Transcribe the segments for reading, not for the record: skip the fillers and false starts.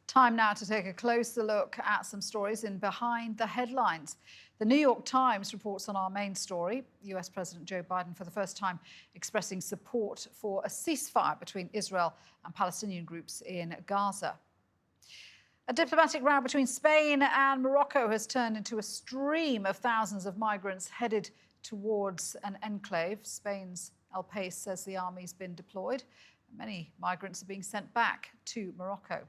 Time now to take a closer look at some stories in Behind the Headlines. The New York Times reports on our main story, US President Joe Biden for the first time expressing support for a ceasefire between Israel and Palestinian groups in Gaza. A diplomatic row between Spain and Morocco has turned into a stream of thousands of migrants headed towards an enclave. Spain's El País says the army's been deployed. Many migrants are being sent back to Morocco.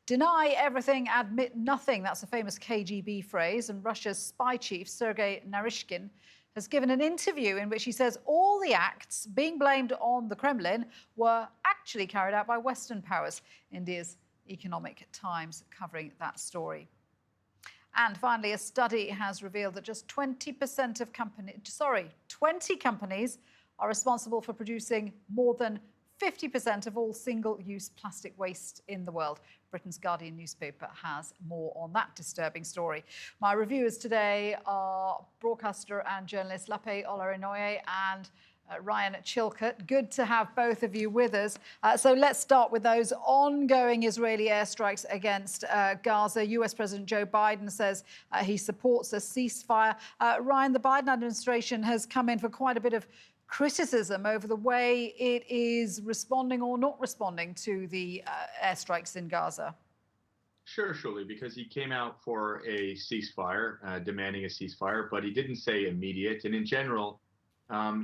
Deny everything, admit nothing. That's a famous KGB phrase. And Russia's spy chief, Sergei Narishkin, has given an interview in which he says all the acts being blamed on the Kremlin were actually carried out by Western powers. India's Economic Times covering that story. And finally, a study has revealed that just 20 companies are responsible for producing more than 50% of all single-use plastic waste in the world. Britain's Guardian newspaper has more on that disturbing story. My reviewers today are broadcaster and journalist Lape Olarinoye and Ryan Chilcott. Good to have both of you with us. So let's start with those ongoing Israeli airstrikes against Gaza. US President Joe Biden says he supports a ceasefire. Ryan, the Biden administration has come in for quite a bit of criticism over the way it is responding or not responding to the airstrikes in Gaza. Sure, surely, because he came out for a ceasefire, demanding a ceasefire, but he didn't say immediate. And in general,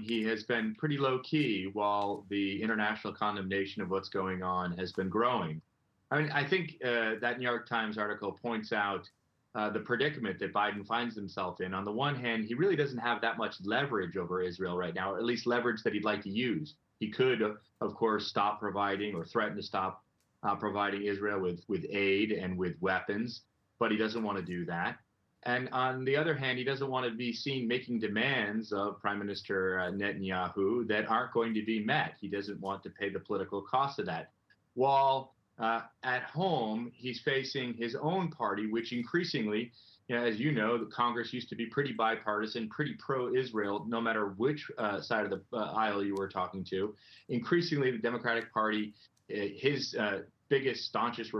he has been pretty low key while the international condemnation of what's going on has been growing. I mean, I think that New York Times article points out the predicament that Biden finds himself in. On the one hand, he really doesn't have that much leverage over Israel right now, or at least leverage that he'd like to use. He could, of course, stop providing or threaten to stop providing Israel with aid and with weapons, but he doesn't want to do that. And on the other hand, he doesn't want to be seen making demands of Prime Minister Netanyahu that aren't going to be met. He doesn't want to pay the political cost of that. While at home, he's facing his own party, which increasingly, as you know, the Congress used to be pretty bipartisan, pretty pro-Israel, no matter which side of the aisle you were talking to. Increasingly, the Democratic Party, his biggest, staunchest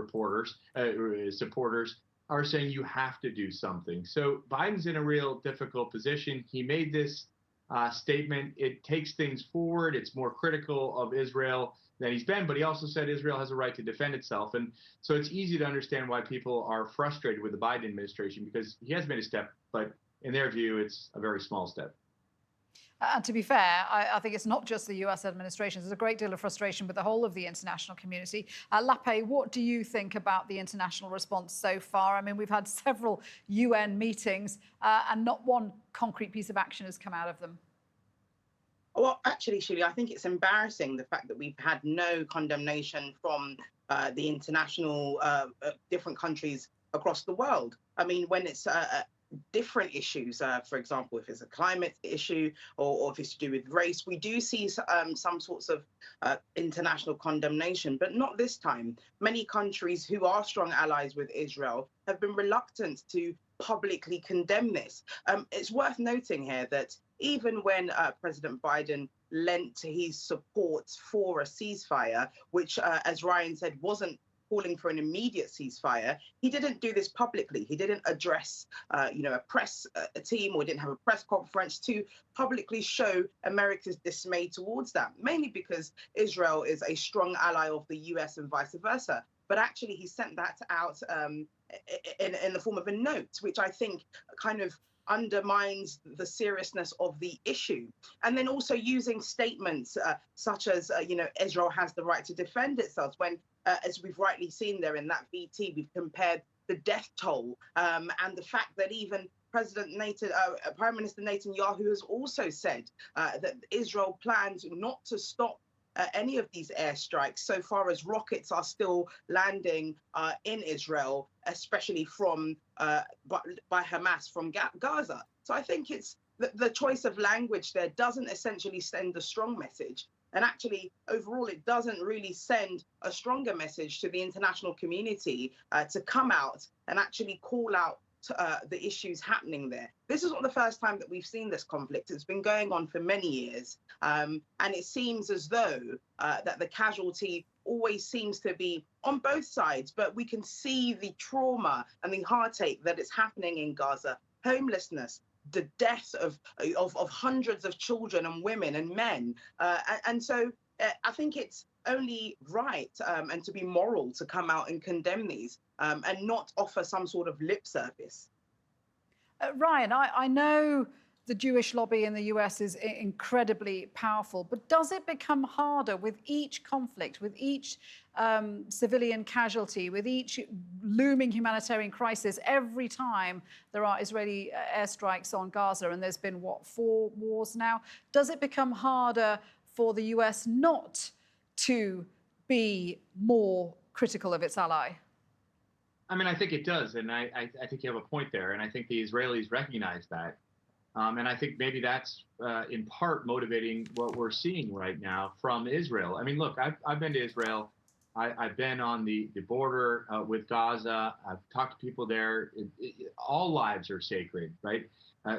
supporters are saying you have to do something. So Biden's in a real difficult position. He made this statement. It takes things forward. It's more critical of Israel than he's been, but he also said Israel has a right to defend itself. And so it's easy to understand why people are frustrated with the Biden administration, because he has made a step, but in their view, it's a very small step. And to be fair, I think it's not just the US administration. There's a great deal of frustration with the whole of the international community. Lape, what do you think about the international response so far? I mean, we've had several UN meetings and not one concrete piece of action has come out of them. Well, actually, Shuli, I think it's embarrassing the fact that we've had no condemnation from the international different countries across the world. I mean, when it's different issues, for example, if it's a climate issue or if it's to do with race, we do see some sorts of international condemnation, but not this time. Many countries who are strong allies with Israel have been reluctant to publicly condemn this. It's worth noting here that even when President Biden lent his support for a ceasefire, which, as Ryan said, wasn't calling for an immediate ceasefire, he didn't do this publicly. He didn't address, a press team, or didn't have a press conference to publicly show America's dismay towards that, mainly because Israel is a strong ally of the US and vice versa. But actually, he sent that out in the form of a note, which I think kind of undermines the seriousness of the issue. And then also using statements such as, Israel has the right to defend itself, when, as we've rightly seen there in that VT, we've compared the death toll and the fact that even Prime Minister Netanyahu has also said that Israel plans not to stop any of these airstrikes so far as rockets are still landing in Israel, especially from by Hamas from Gaza. So I think it's the choice of language there doesn't essentially send a strong message. And actually, overall, it doesn't really send a stronger message to the international community to come out and actually call out the issues happening there. This is not the first time that we've seen this conflict. It's been going on for many years. And it seems as though that the casualty always seems to be on both sides, but we can see the trauma and the heartache that is happening in Gaza, homelessness, the death of hundreds of children and women and men. And so I think it's only right and to be moral to come out and condemn these and not offer some sort of lip service. Ryan, I know the Jewish lobby in the US is incredibly powerful, but does it become harder with each conflict, with each civilian casualty, with each looming humanitarian crisis, every time there are Israeli airstrikes on Gaza, and there's been, what, 4 wars now? Does it become harder for the US not to be more critical of its ally? I mean, I think it does, and I think you have a point there, and I think the Israelis recognize that. And I think maybe that's in part motivating what we're seeing right now from Israel. I mean, look, I've been to Israel. I've been on the border with Gaza. I've talked to people there. All lives are sacred, right?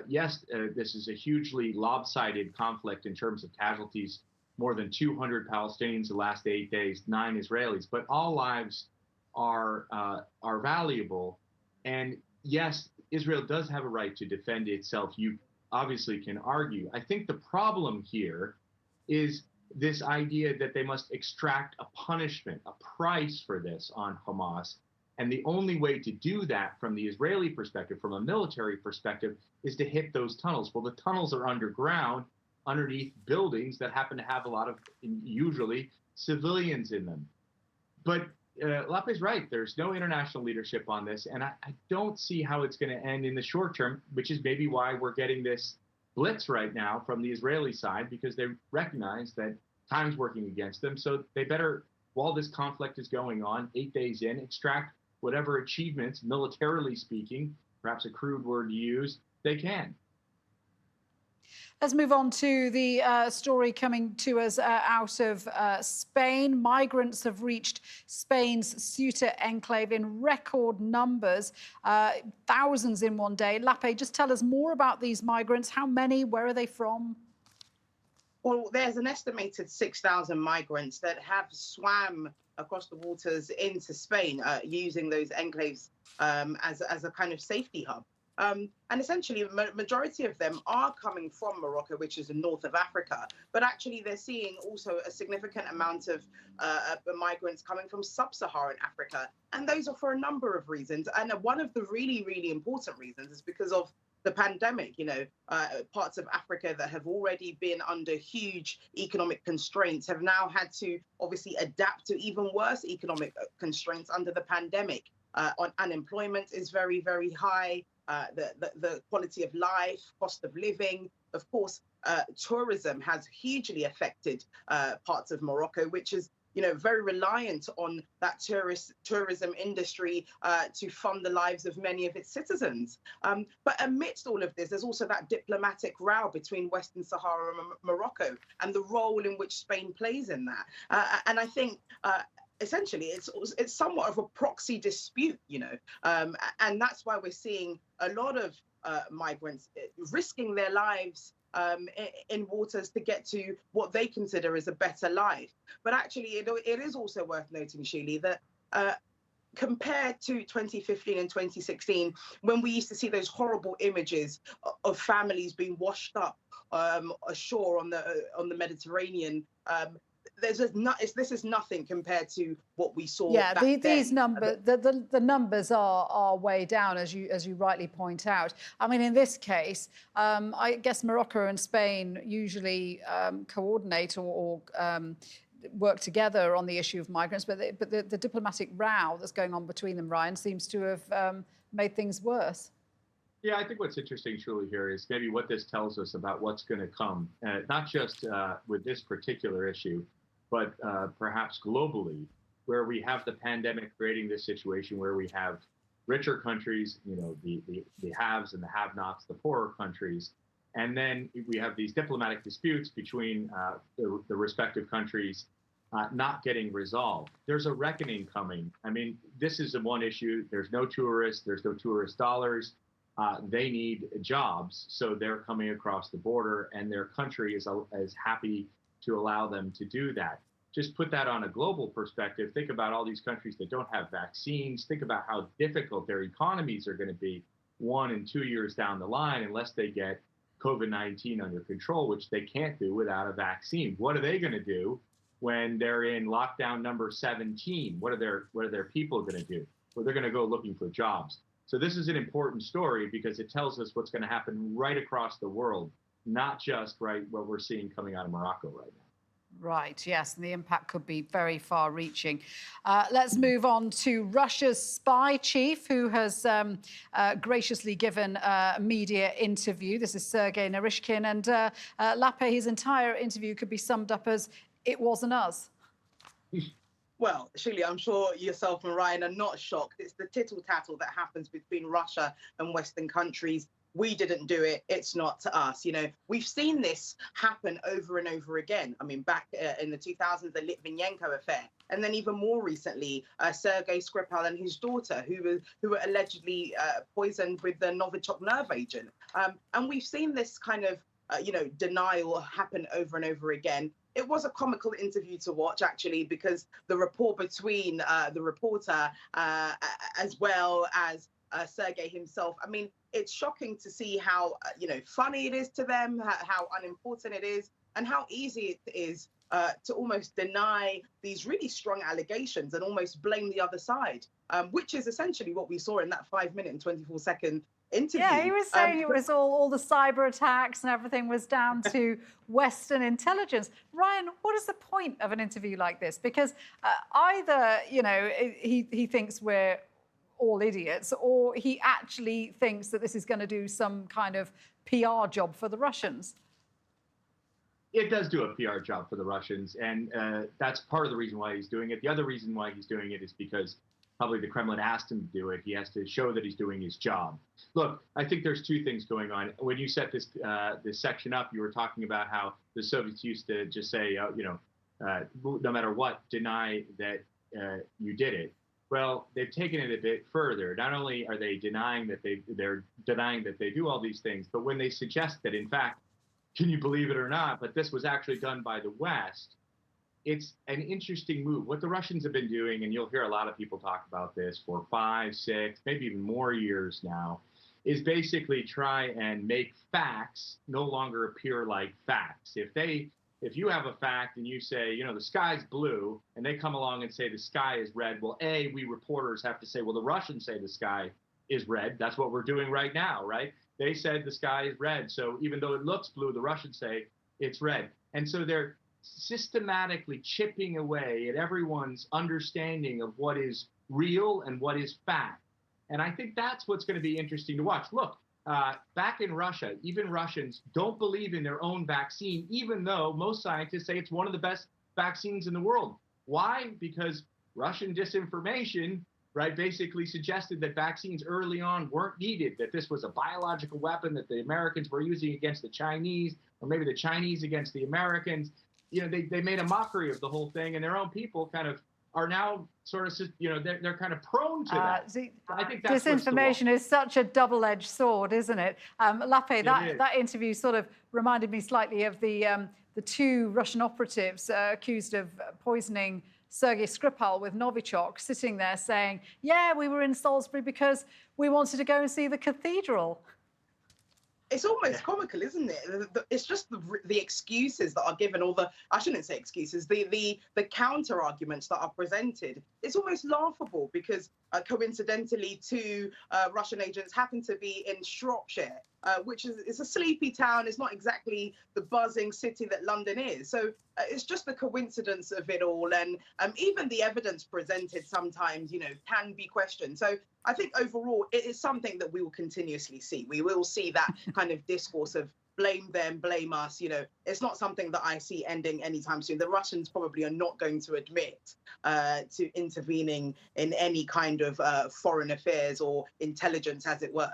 Yes, this is a hugely lopsided conflict in terms of casualties. More than 200 Palestinians the last 8 days, 9 Israelis. But all lives are valuable. And yes, Israel does have a right to defend itself. You obviously can argue. I think the problem here is this idea that they must extract a punishment, a price for this on Hamas. And the only way to do that from the Israeli perspective, from a military perspective, is to hit those tunnels. Well, the tunnels are underground, underneath buildings that happen to have a lot of, usually, civilians in them. But Lape's right. There's no international leadership on this, and I don't see how it's going to end in the short term, which is maybe why we're getting this blitz right now from the Israeli side, because they recognize that time's working against them. So they better, while this conflict is going on, 8 days in, extract whatever achievements, militarily speaking, perhaps a crude word to use, they can. Let's move on to the story coming to us out of Spain. Migrants have reached Spain's Ceuta enclave in record numbers, thousands in one day. Lape, just tell us more about these migrants. How many? Where are they from? Well, there's an estimated 6,000 migrants that have swam across the waters into Spain using those enclaves as a kind of safety hub. And essentially, the majority of them are coming from Morocco, which is the north of Africa. But actually, they're seeing also a significant amount of migrants coming from sub-Saharan Africa. And those are for a number of reasons. And one of the really, really important reasons is because of the pandemic. You know, parts of Africa that have already been under huge economic constraints have now had to obviously adapt to even worse economic constraints under the pandemic. Unemployment is very, very high. The quality of life, cost of living, of course, tourism has hugely affected parts of Morocco, which is, you know, very reliant on that tourism industry to fund the lives of many of its citizens. But amidst all of this, there's also that diplomatic row between Western Sahara and Morocco and the role in which Spain plays in that. And I think essentially, it's somewhat of a proxy dispute, you know, and that's why we're seeing a lot of migrants risking their lives in waters to get to what they consider as a better life. But actually, it is also worth noting, Shuli, that compared to 2015 and 2016, when we used to see those horrible images of families being washed up ashore on the Mediterranean, this is nothing compared to what we saw. Yeah, these numbers, the numbers are way down, as you rightly point out. I mean, in this case, I guess Morocco and Spain usually coordinate or work together on the issue of migrants, but the diplomatic row that's going on between them, Ryan, seems to have made things worse. Yeah, I think what's interesting, truly, here is maybe what this tells us about what's going to come, not just with this particular issue, but perhaps globally, where we have the pandemic creating this situation where we have richer countries, you know, the haves and the have-nots, the poorer countries, and then we have these diplomatic disputes between the respective countries not getting resolved. There's a reckoning coming. I mean, this is the one issue. There's no tourists. There's no tourist dollars. They need jobs, so they're coming across the border, and their country is happy to allow them to do that. just put that on a global perspective. Think about all these countries that don't have vaccines. Think about how difficult their economies are going to be 1 and 2 years down the line unless they get COVID-19 under control, which they can't do without a vaccine. What are they going to do when they're in lockdown number 17? What are their people going to do? Well, they're going to go looking for jobs. So this is an important story because it tells us what's going to happen right across the world, not just what we're seeing coming out of Morocco right now. Right, yes, and the impact could be very far-reaching. Let's move on to Russia's spy chief, who has graciously given a media interview. This is Sergei Narishkin, and Lape, his entire interview could be summed up as, "It wasn't us." Well, Shirley, I'm sure yourself and Ryan are not shocked. It's the tittle-tattle that happens between Russia and Western countries. We didn't do it. It's not to us. You know, we've seen this happen over and over again. I mean, back in the 2000s, the Litvinenko affair. And then even more recently, Sergei Skripal and his daughter, who were allegedly poisoned with the Novichok nerve agent. And we've seen this kind of, denial happen over and over again. It was a comical interview to watch, actually, because the rapport between the reporter as well as Sergei himself, I mean, it's shocking to see how, funny it is to them, how unimportant it is, and how easy it is to almost deny these really strong allegations and almost blame the other side, which is essentially what we saw in that 5-minute and 24-second interview. Yeah, he was saying it was all the cyber attacks and everything was down to Western intelligence. Ryan, what is the point of an interview like this? Because either, he thinks we're all idiots, or he actually thinks that this is going to do some kind of PR job for the Russians. It does do a PR job for the Russians, and that's part of the reason why he's doing it. The other reason why he's doing it is because probably the Kremlin asked him to do it. He has to show that he's doing his job. Look, I think there's two things going on. When you set this section up, you were talking about how the Soviets used to just say, no matter what, deny that you did it. Well, they've taken it a bit further. Not only are they denying that they're denying that they do all these things, but when they suggest that, in fact, can you believe it or not, but this was actually done by the West, it's an interesting move. What the Russians have been doing, and you'll hear a lot of people talk about this for 5, 6, maybe even more years now, is basically try and make facts no longer appear like facts. If you have a fact and you say, the sky's blue, and they come along and say the sky is red, well, we reporters have to say, well, the Russians say the sky is red. That's what we're doing right now, right? They said the sky is red. So even though it looks blue, the Russians say it's red. And so they're systematically chipping away at everyone's understanding of what is real and what is fact. And I think that's what's going to be interesting to watch. Look, back in Russia, even Russians don't believe in their own vaccine, even though most scientists say it's one of the best vaccines in the world. Why? Because Russian disinformation, basically suggested that vaccines early on weren't needed, that this was a biological weapon that the Americans were using against the Chinese, or maybe the Chinese against the Americans. They made a mockery of the whole thing, and their own people kind of are now sort of, they're kind of prone to that. I think that's disinformation is such a double-edged sword, isn't it? Lape, that interview sort of reminded me slightly of the 2 Russian operatives accused of poisoning Sergei Skripal with Novichok, sitting there saying, yeah, we were in Salisbury because we wanted to go and see the cathedral. It's almost comical, isn't it? It's just the excuses that are given, or I shouldn't say excuses, the counter arguments that are presented. It's almost laughable because coincidentally 2 Russian agents happen to be in Shropshire, which is a sleepy town. It's not exactly the buzzing city that London is. So it's just the coincidence of it all. And even the evidence presented sometimes, can be questioned. So I think overall, it is something that we will continuously see. We will see that kind of discourse of blame them, blame us. It's not something that I see ending anytime soon. The Russians probably are not going to admit to intervening in any kind of foreign affairs or intelligence, as it were.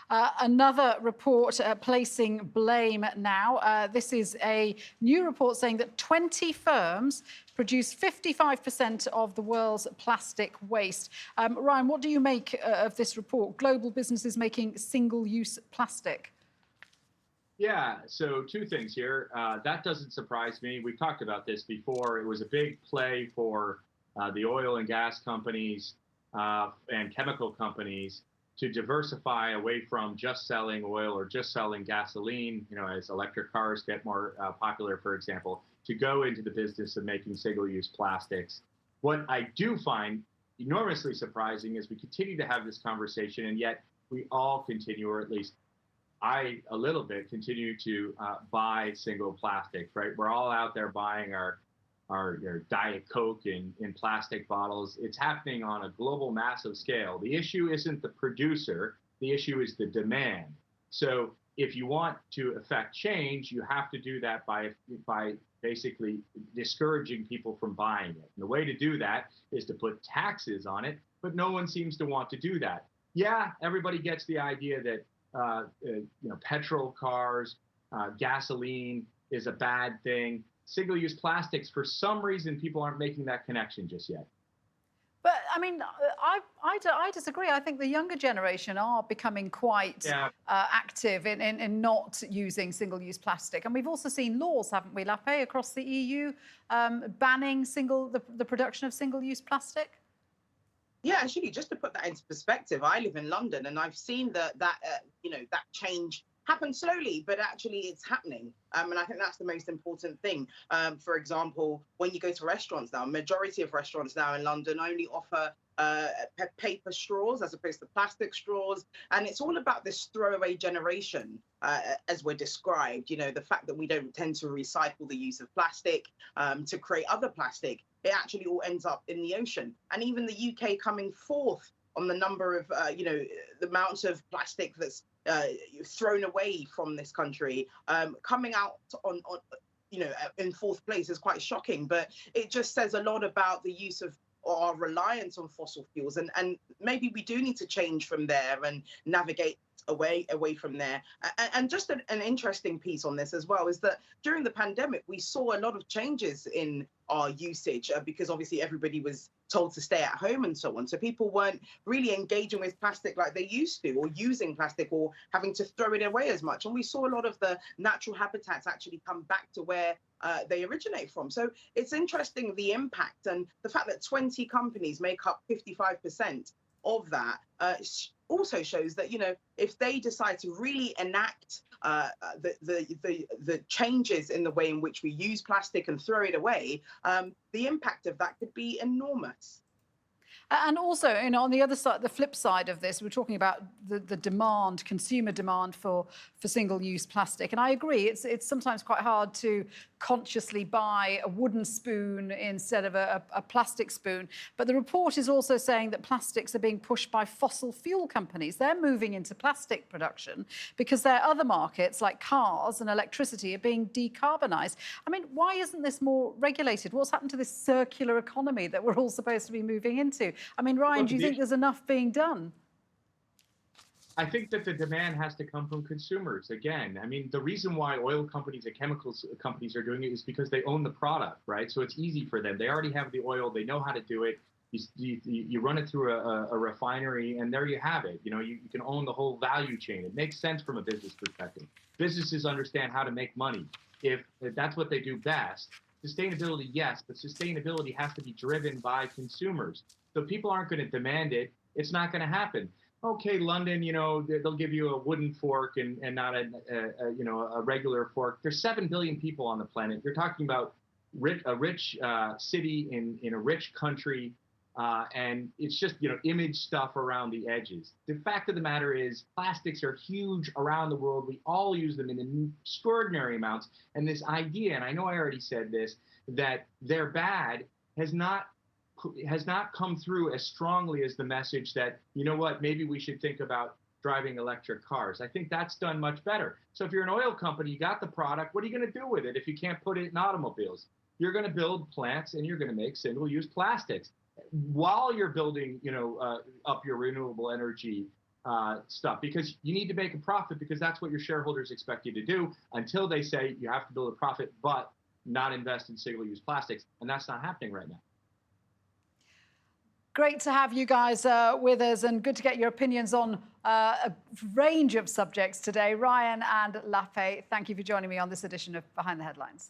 Another report placing blame now. This is a new report saying that 20 firms produce 55% of the world's plastic waste. Ryan, what do you make of this report? Global businesses making single-use plastic. Yeah, so two things here. That doesn't surprise me. We've talked about this before. It was a big play for the oil and gas companies and chemical companies to diversify away from just selling oil or just selling gasoline, as electric cars get more popular, for example, to go into the business of making single-use plastics. What I do find enormously surprising is we continue to have this conversation, and yet we all continue, or at least I a little bit continue to buy single plastics, right? We're all out there buying our Diet Coke in plastic bottles. It's happening on a global, massive scale. The issue isn't the producer. The issue is the demand. So if you want to affect change, you have to do that by basically discouraging people from buying it. And the way to do that is to put taxes on it, but no one seems to want to do that. Yeah, everybody gets the idea that petrol cars, gasoline is a bad thing. Single-use plastics, for some reason, people aren't making that connection just yet. But I mean, I disagree. I think the younger generation are becoming quite active in not using single-use plastic. And we've also seen laws, haven't we, Lape, across the EU banning the production of single-use plastic? Yeah, actually, just to put that into perspective, I live in London, and I've seen that change happen slowly, but actually it's happening. And I think that's the most important thing. For example, when you go to restaurants now, majority of restaurants now in London only offer paper straws as opposed to plastic straws. And it's all about this throwaway generation, as we're described, the fact that we don't tend to recycle the use of plastic to create other plastic. It actually all ends up in the ocean. And even the UK coming fourth on the number of, the amounts of plastic that's thrown away from this country, coming out on in fourth place is quite shocking. But it just says a lot about the use of our reliance on fossil fuels, and maybe we do need to change from there and navigate away from there. And just an interesting piece on this as well is that during the pandemic, we saw a lot of changes in our usage because obviously everybody was told to stay at home and so on. So people weren't really engaging with plastic like they used to, or using plastic, or having to throw it away as much. And we saw a lot of the natural habitats actually come back to where they originate from. So it's interesting, the impact, and the fact that 20 companies make up 55% of that also shows that, if they decide to really enact the changes in the way in which we use plastic and throw it away, the impact of that could be enormous. And also, on the other side, the flip side of this, we're talking about the demand, consumer demand for single-use plastic. And I agree, it's sometimes quite hard to consciously buy a wooden spoon instead of a plastic spoon. But the report is also saying that plastics are being pushed by fossil fuel companies. They're moving into plastic production because their other markets, like cars and electricity, are being decarbonised. I mean, why isn't this more regulated? What's happened to this circular economy that we're all supposed to be moving into? I mean, Ryan, do you think there's enough being done? I think that the demand has to come from consumers. Again, I mean, the reason why oil companies and chemicals companies are doing it is because they own the product, right? So it's easy for them. They already have the oil. They know how to do it. You run it through a refinery, and there you have it. You can own the whole value chain. It makes sense from a business perspective. Businesses understand how to make money. If that's what they do best. Sustainability, yes, but sustainability has to be driven by consumers. So people aren't going to demand it. It's not going to happen. Okay, London, they'll give you a wooden fork and not a regular fork. There's 7 billion people on the planet. You're talking about a rich city in a rich country, and it's just image stuff around the edges. The fact of the matter is, plastics are huge around the world. We all use them in extraordinary amounts. And this idea, and I know I already said this, that they're bad has not come through as strongly as the message that, maybe we should think about driving electric cars. I think that's done much better. So if you're an oil company, you got the product, what are you going to do with it if you can't put it in automobiles? You're going to build plants and you're going to make single-use plastics while you're building, up your renewable energy stuff, because you need to make a profit, because that's what your shareholders expect you to do until they say you have to build a profit, but not invest in single-use plastics. And that's not happening right now. Great to have you guys with us, and good to get your opinions on a range of subjects today. Ryan and Lafe, thank you for joining me on this edition of Behind the Headlines.